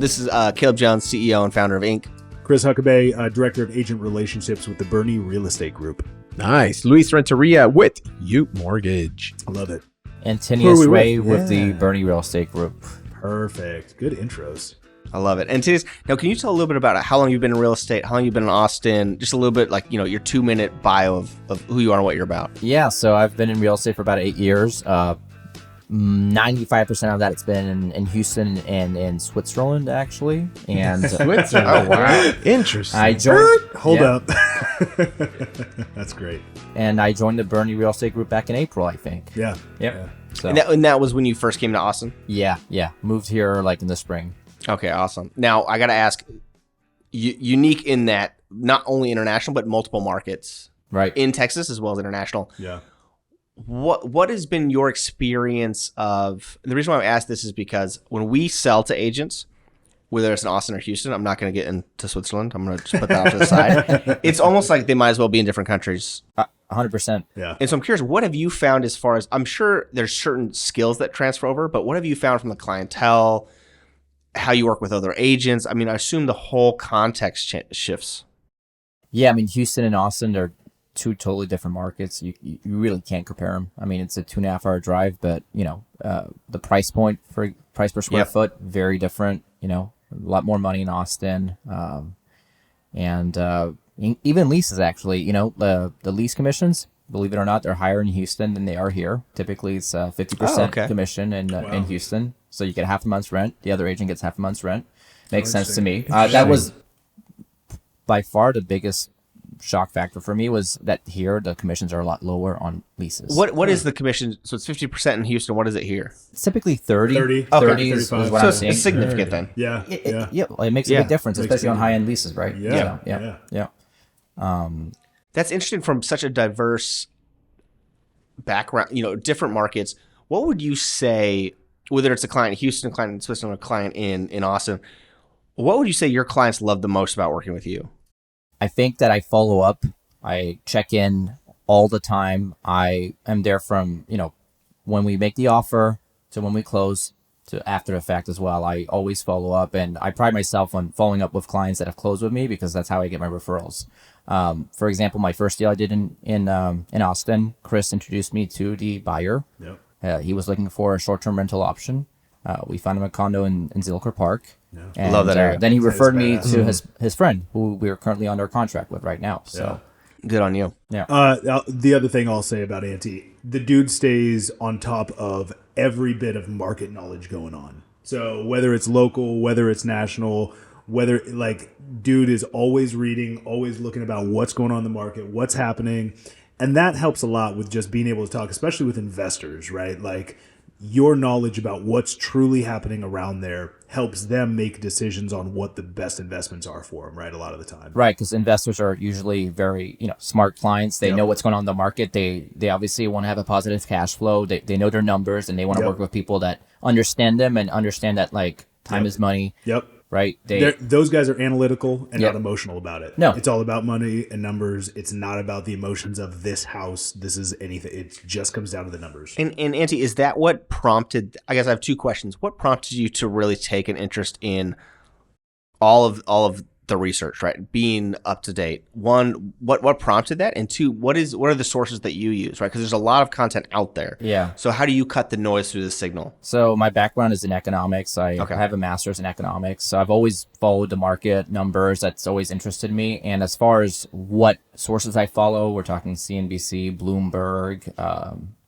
this is Caleb Jones, CEO and founder of Inc. Chris Huckabee, Director of Agent Relationships with the Byrne Real Estate Group. Nice. Luis Renteria with U Mortgage. I love it. Antineous Ray with the Byrne Real Estate Group. Perfect. Good intros. I love it. And now, can you tell a little bit about how long you've been in real estate, how long you've been in Austin, just a little bit like, your 2-minute bio of who you are and what you're about. Yeah, so I've been in real estate for about 8 years. 95% of that it's been in Houston and in Switzerland, actually. And Switzerland. Oh, wow. Interesting. I joined. Hold up. That's great. And I joined the Byrne Real Estate Group back in April, I think. Yeah. Yep. Yeah. So, And that was when you first came to Austin? Yeah. Moved here like in the spring. Okay, awesome. Now, I got to ask, unique in that not only international, but multiple markets. Right. In Texas as well as international. Yeah. What has been your experience of, and the reason why I ask this is because when we sell to agents, whether it's in Austin or Houston, I'm not going to get into Switzerland. I'm going to just put that off to the side. It's almost like they might as well be in different countries. 100%. Yeah. And so I'm curious, what have you found as far as, I'm sure there's certain skills that transfer over, but what have you found from the clientele, how you work with other agents? I mean, I assume the whole context shifts. Yeah, I mean, Houston and Austin are two totally different markets. You really can't compare them. I mean, it's a 2.5-hour drive, but the price point for price per square foot, very different. A lot more money in Austin, and even leases actually. The lease commissions, believe it or not, they're higher in Houston than they are here. Typically, it's 50% commission in Houston, so you get half a month's rent. The other agent gets half a month's rent. Makes sense to me. That was by far the biggest shock factor for me, was that here the commissions are a lot lower on leases. What is the commission? So it's 50% in Houston. What is it here? It's typically 30. 30. 30 Okay. is 35. what So I'm it's seeing. significant then. Yeah. It makes a big difference, especially on high-end leases, right? Yeah. That's interesting from such a diverse background, different markets. What would you say, whether it's a client in Houston, a client in Switzerland, a client in Austin, what would you say your clients love the most about working with you? I think that I follow up. I check in all the time. I am there from, when we make the offer to when we close to after the fact as well. I always follow up, and I pride myself on following up with clients that have closed with me because that's how I get my referrals. For example, my first deal I did in Austin, Chris introduced me to the buyer. Yep. He was looking for a short-term rental option. We found him a condo in Zilker Park. Yeah. And, love that area. Then he referred me to his friend, who we are currently under contract with right now. So. Good on you. Yeah. The other thing I'll say about Anti, the dude stays on top of every bit of market knowledge going on. So whether it's local, whether it's national, dude is always reading, always looking about what's going on in the market, what's happening. And that helps a lot with just being able to talk, especially with investors, right? Like, your knowledge about what's truly happening around there helps them make decisions on what the best investments are for them, right? A lot of the time. Right, because investors are usually very, smart clients. They know what's going on in the market. They obviously want to have a positive cash flow. They know their numbers, and they want to work with people that understand them and understand that, time is money. Yep. Right? Those guys are analytical and not emotional about it. No. It's all about money and numbers. It's not about the emotions of this house. This is anything. It just comes down to the numbers. And Auntie, is that what prompted, I guess I have two questions. What prompted you to really take an interest in all of the research, right? Being up to date. One, what prompted that? And two, what are the sources that you use, right? Because there's a lot of content out there. Yeah. So how do you cut the noise through the signal? So my background is in economics. I have a master's in economics. So I've always followed the market numbers. That's always interested me. And as far as what sources I follow, we're talking CNBC, Bloomberg,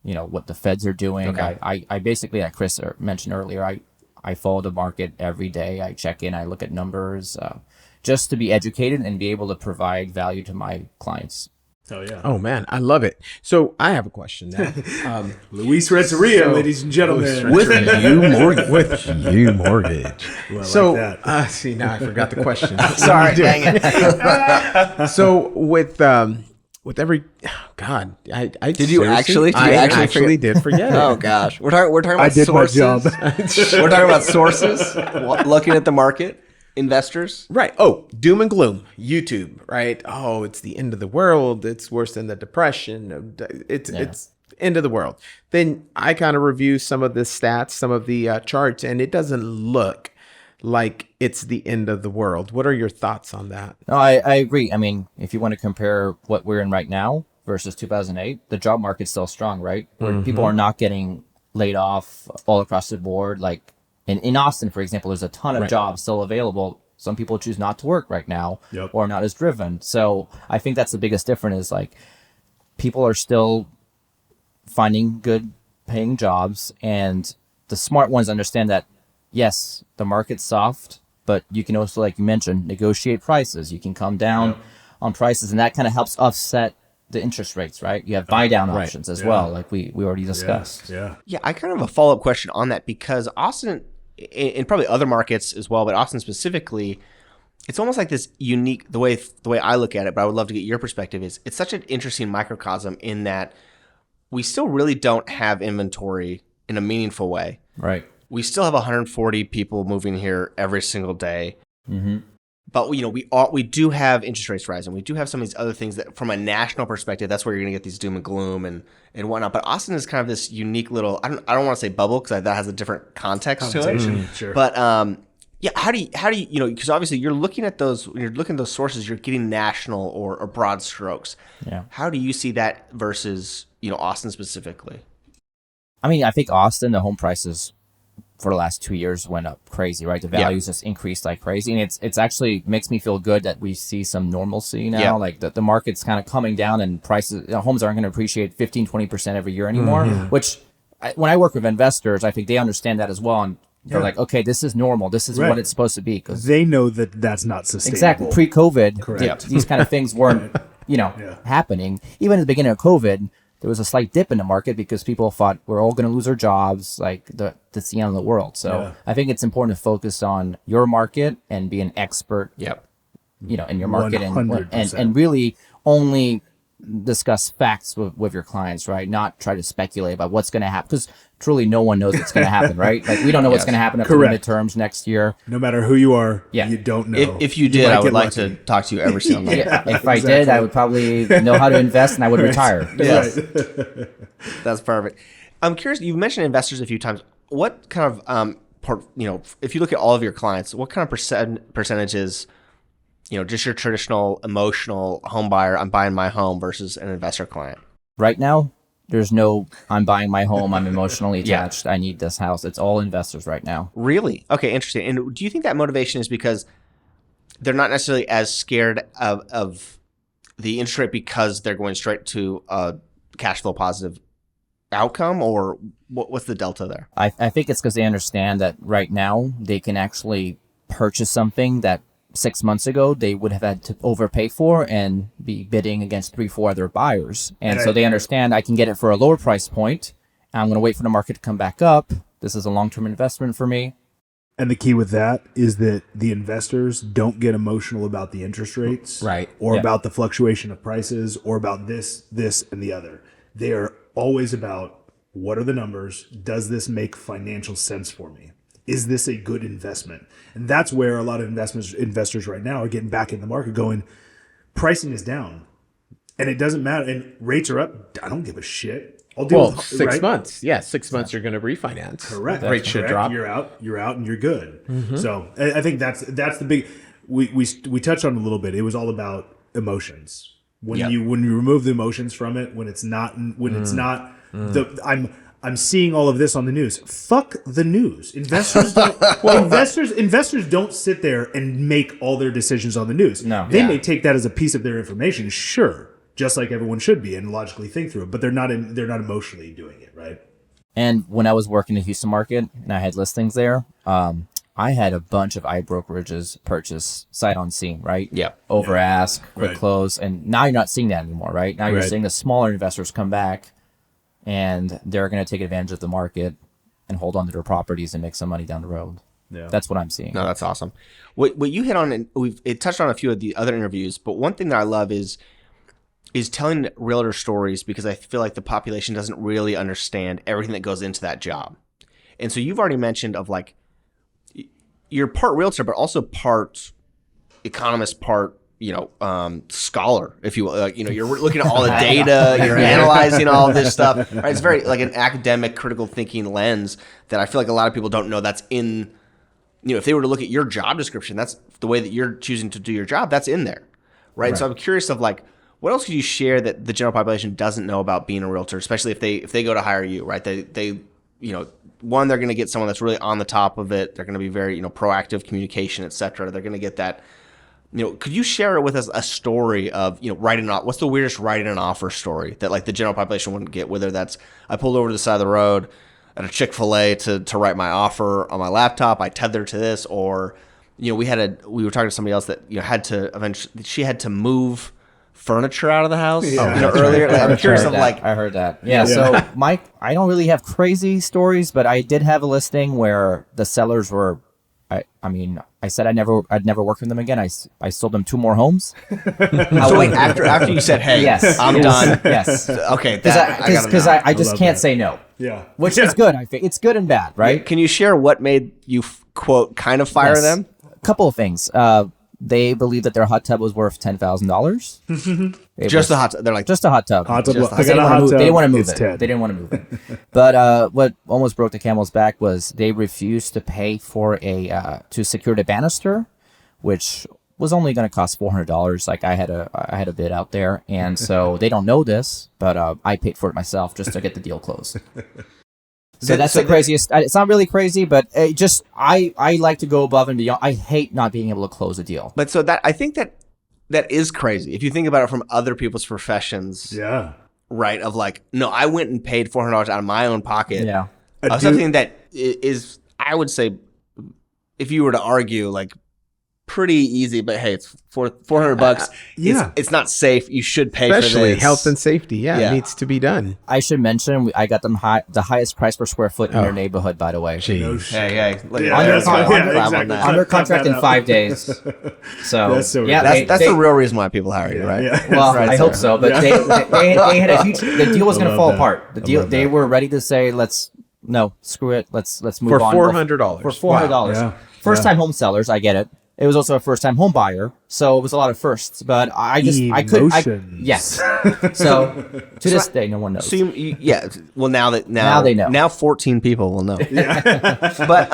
what the feds are doing. Okay. I basically, like Chris mentioned earlier, I follow the market every day. I check in, I look at numbers, just to be educated and be able to provide value to my clients. Oh, yeah. Oh, man. I love it. So I have a question now. Luis Renteria, ladies and gentlemen. With you mortgage. Well, so, like that. see, now I forgot the question. Sorry, dang it. So with every, God, I Did you actually did forget. Oh gosh, we're talking about I did sources. my job. We're talking about sources, looking at the market, investors. Right. Oh, doom and gloom. YouTube. Right. Oh, it's the end of the world. It's worse than the Depression. It's end of the world. Then I kind of review some of the stats, some of the charts, and it doesn't look like it's the end of the world. What are your thoughts on that? No, I agree. I mean, if you want to compare what we're in right now versus 2008, the job market's still strong, right? Where people are not getting laid off all across the board. Like in Austin, for example, there's a ton of jobs still available. Some people choose not to work right now or not as driven. So I think that's the biggest difference is like people are still finding good paying jobs, and the smart ones understand that, yes, the market's soft, but you can also, like you mentioned, negotiate prices. You can come down on prices, and that kind of helps offset the interest rates, right? You have buy down options as well, like we already discussed. Yeah. I kind of have a follow-up question on that, because Austin, and probably other markets as well, but Austin specifically, it's almost like this unique, the way I look at it, but I would love to get your perspective, is it's such an interesting microcosm in that we still really don't have inventory in a meaningful way. Right. We still have 140 people moving here every single day. But we do have interest rates rising. We do have some of these other things that, from a national perspective, that's where you're going to get these doom and gloom and whatnot. But Austin is kind of this unique little, I don't want to say bubble, because that has a different context to it. Sure. But how do you because obviously you're looking at those, when you're looking at those sources, you're getting national or broad strokes. Yeah. How do you see that versus Austin specifically? I mean, I think Austin, the home prices for the last 2 years went up crazy, right? The values just increased like crazy. And it's actually makes me feel good that we see some normalcy now. Yeah. Like the market's kind of coming down, and prices, homes aren't going to appreciate 15-20% every year anymore, which when I work with investors, I think they understand that as well. And they're like, okay, this is normal. This is what it's supposed to be. Cause they know that that's not sustainable. exactly. Pre-COVID, these kind of things weren't, happening. Even at the beginning of COVID, there was a slight dip in the market because people thought we're all going to lose our jobs. Like that's the end of the world. So I think it's important to focus on your market and be an expert, in your market 100%. and really only discuss facts with your clients, right? Not try to speculate about what's going to happen, because truly no one knows what's going to happen, right? Like we don't know what's going to happen after the midterms next year. No matter who you are, you don't know. If you did, I would like to talk to you every single night. If I did, I would probably know how to invest, and I would retire. Yes. That's perfect. I'm curious, you've mentioned investors a few times. What kind of, if you look at all of your clients, what kind of percentages, just your traditional emotional home buyer, I'm buying my home, versus an investor client? Right now, there's no, I'm buying my home, I'm emotionally attached, I need this house. It's all investors right now. Really? Okay, interesting. And do you think that motivation is because they're not necessarily as scared of the interest rate because they're going straight to a cash flow positive outcome, or what's the delta there? I think it's because they understand that right now they can actually purchase something that 6 months ago they would have had to overpay for and be bidding against 3-4 other buyers. And so they understand I can get it for a lower price point. I'm going to wait for the market to come back up. This is a long-term investment for me. And the key with that is that the investors don't get emotional about the interest rates, or about the fluctuation of prices, or about this, and the other. They are always about, what are the numbers? Does this make financial sense for me? Is this a good investment? And that's where a lot of investors right now are getting back in the market going, pricing is down and it doesn't matter. And rates are up. I don't give a shit. I'll deal with 6 months. Yeah, 6 months you're going to refinance. Correct. Rates should drop. You're out and you're good. So I think that's the big, we touched on it a little bit. It was all about emotions. When you remove the emotions from it, when it's not I'm seeing all of this on the news. Fuck the news. Investors don't. Investors don't sit there and make all their decisions on the news. No. They may take that as a piece of their information, sure, just like everyone should be, and logically think through it. But they're not emotionally doing it, right? And when I was working the Houston market and I had listings there, I had a bunch of iBrokerages purchase sight on scene, right? Yeah. Over ask, quick Right. close, and now you're not seeing that anymore, right? Now you're Right. seeing the smaller investors come back, and they're going to take advantage of the market and hold on to their properties and make some money down the road. Yeah. That's what I'm seeing. No, that's awesome. What you hit on, and it touched on a few of the other interviews, but one thing that I love is telling realtor stories, because I feel like the population doesn't really understand everything that goes into that job. And so you've already mentioned of like, you're part realtor, but also part economist, part scholar, if you will. Like, you're looking at all the data, you're analyzing all of this stuff. Right? It's very like an academic, critical thinking lens that I feel like a lot of people don't know that's in if they were to look at your job description, that's the way that you're choosing to do your job, that's in there, right? So I'm curious of like, what else could you share that the general population doesn't know about being a realtor, especially if they go to hire you, right? They one, they're going to get someone that's really on the top of it. They're going to be very, proactive communication, et cetera. They're going to get that. Could you share with us a story of, what's the weirdest writing an offer story that like the general population wouldn't get? Whether that's I pulled over to the side of the road at a Chick-fil-A to write my offer on my laptop, I tethered to this, or we were talking to somebody else that she had to move furniture out of the house earlier. Like, I'm curious of like I heard that. Yeah. So Mike, I don't really have crazy stories, but I did have a listing where the sellers were. I said I'd never work with them again. I sold them 2 more homes. So wait, after you said, "Hey, yes, I'm done." Yes. Okay. Because I just can't say no. Yeah. Which is good. I think it's good and bad, right? Can you share what made you quote kind of fire them? A couple of things. They believed that their hot tub was worth $10,000. Just a hot tub. They're like, just a hot tub. Hot tub. They didn't want to move it. They didn't want to move it. But what almost broke the camel's back was they refused to pay for to secure the banister, which was only going to cost $400. Like I had a bid out there, and so they don't know this, but I paid for it myself just to get the deal closed. So that's the craziest. It's not really crazy, but I like to go above and beyond. I hate not being able to close a deal. But so I think that is crazy if you think about it from other people's professions. Yeah. Right. Of like, no, I went and paid $400 out of my own pocket. Yeah. Something that is, I would say, if you were to argue, like pretty easy, but hey, it's $400. It's not safe. You should pay Especially for this. health and safety. It needs to be done. I should mention I got them the highest price per square foot in their neighborhood, by the way. Hey. Under contract in 5 days. So that's the real reason why people hire you, right? Yeah. Well, I hope so. But they had a huge. The deal was going to fall apart. The deal. They were ready to say, screw it. Let's move on. For $400. For $400. First time home sellers. I get it. It was also a first-time home buyer, so it was a lot of firsts. But yes. So to this day, no one knows. So well, now they know. Now 14 people will know. But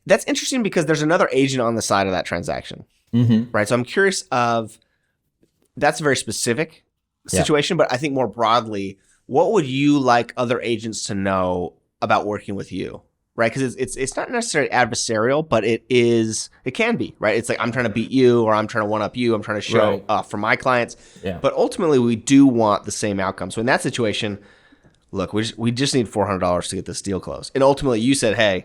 that's interesting because there's another agent on the side of that transaction, right? So I'm curious that's a very specific situation, but I think more broadly, what would you like other agents to know about working with you? Right, because it's not necessarily adversarial, but it can be, right? It's like I'm trying to beat you, or I'm trying to one up you. I'm trying to show for my clients. Yeah. But ultimately, we do want the same outcome. So in that situation, look, we just need $400 to get this deal closed. And ultimately, you said, hey,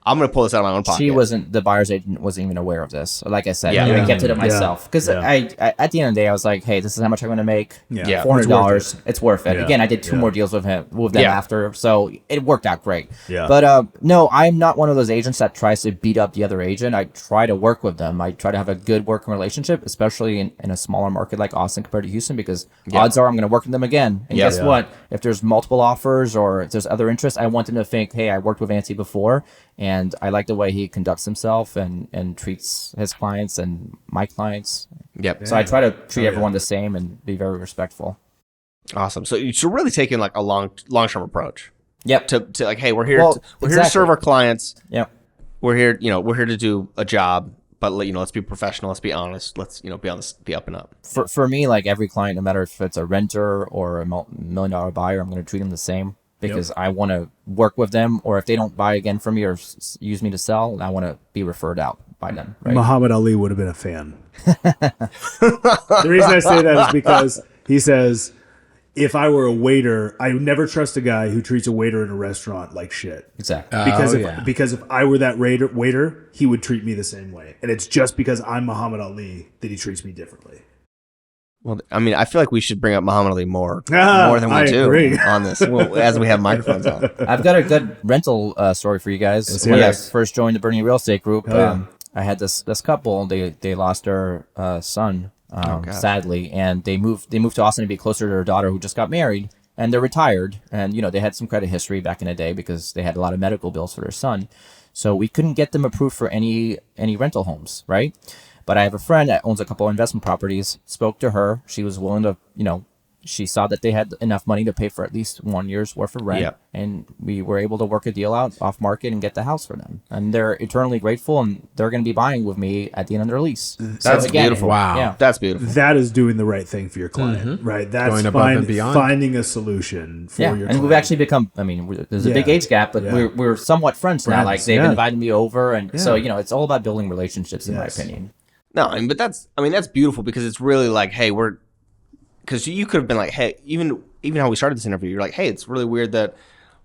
I'm going to pull this out of my own pocket. The buyer's agent wasn't even aware of this. Like I said, I kept it to myself. Because I at the end of the day, I was like, hey, this is how much I'm going to make. Yeah. $400. It's worth it. Again, I did 2 more deals with them after. So it worked out great. Yeah. But no, I'm not one of those agents that tries to beat up the other agent. I try to work with them. I try to have a good working relationship, especially in a smaller market like Austin compared to Houston, because odds are I'm going to work with them again. And guess what? If there's multiple offers or if there's other interest, I want them to think, hey, I worked with Anti before. And I like the way he conducts himself and treats his clients and my clients. Yep. So I try to treat everyone the same and be very respectful. Awesome. So you're really taking like a long-term approach. Yep. To like, hey, we're here to serve our clients. Yep. We're here to do a job, but let's be professional. Let's be honest. Let's be on the up and up. For me, like every client, no matter if it's a renter or a $1 million buyer, I'm going to treat them the same. Because I want to work with them, or if they don't buy again from me or use me to sell, I want to be referred out by them. Right? Muhammad Ali would have been a fan. The reason I say that is because he says, if I were a waiter, I would never trust a guy who treats a waiter in a restaurant like shit. Exactly. Because if I were that waiter, he would treat me the same way. And it's just because I'm Muhammad Ali that he treats me differently. Well, I mean, I feel like we should bring up Muhammad Ali more than we do on this, as we have microphones on. I've got a good rental story for you guys. When I first joined the Byrne Real Estate Group, I had this couple. They lost their son, sadly, and they moved to Austin to be closer to their daughter who just got married, and they're retired. And they had some credit history back in the day because they had a lot of medical bills for their son, so we couldn't get them approved for any rental homes, right? But I have a friend that owns a couple of investment properties. Spoke to her. She was willing to, she saw that they had enough money to pay for at least 1 year's worth of rent. Yeah. And we were able to work a deal out off market and get the house for them. And they're eternally grateful, and they're going to be buying with me at the end of their lease. That's beautiful. Wow. Yeah. That's beautiful. That is doing the right thing for your client, right? That's Going above and beyond. finding a solution for your client. And we've actually become, I mean, there's a big age gap, but we're somewhat friends now. Like, they've invited me over. And so, you know, it's all about building relationships, in my opinion. No, but that's beautiful, because it's really like, hey, because you could have been like, hey, even how we started this interview, you're like, hey, it's really weird that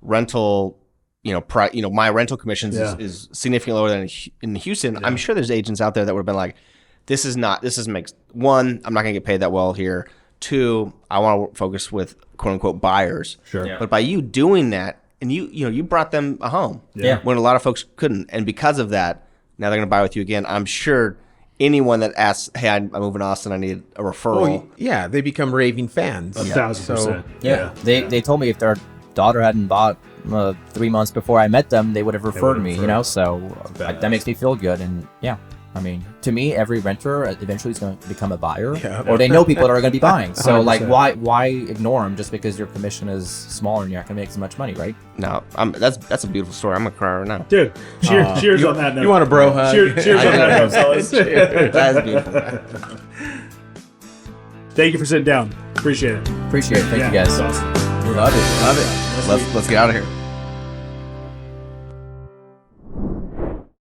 rental, my rental commissions is significantly lower than in Houston. Yeah. I'm sure there's agents out there that would have been like, this makes one, I'm not going to get paid that well here. Two, I want to focus with quote unquote buyers. Sure. Yeah. But by you doing that, and you brought them a home when a lot of folks couldn't, and because of that, now they're going to buy with you again. I'm sure anyone that asks, hey, I'm moving to Austin, I need a referral. Yeah, they become raving fans. 1,000%. Yeah. They told me if their daughter hadn't bought 3 months before I met them, they would have referred me, so that makes me feel good. And I mean, to me, every renter eventually is going to become a buyer, or they know people that are going to be buying. So, 100%. Like, why ignore them just because your commission is smaller and you're not going to make as much money, right? No, that's a beautiful story. I'm going to cry right now. Dude, cheers on that note. You want a bro hug? Cheers on that note, fellas. That's beautiful. Thank you for sitting down. Appreciate it. Thank you, guys. Awesome. Love it. Let's get out of here.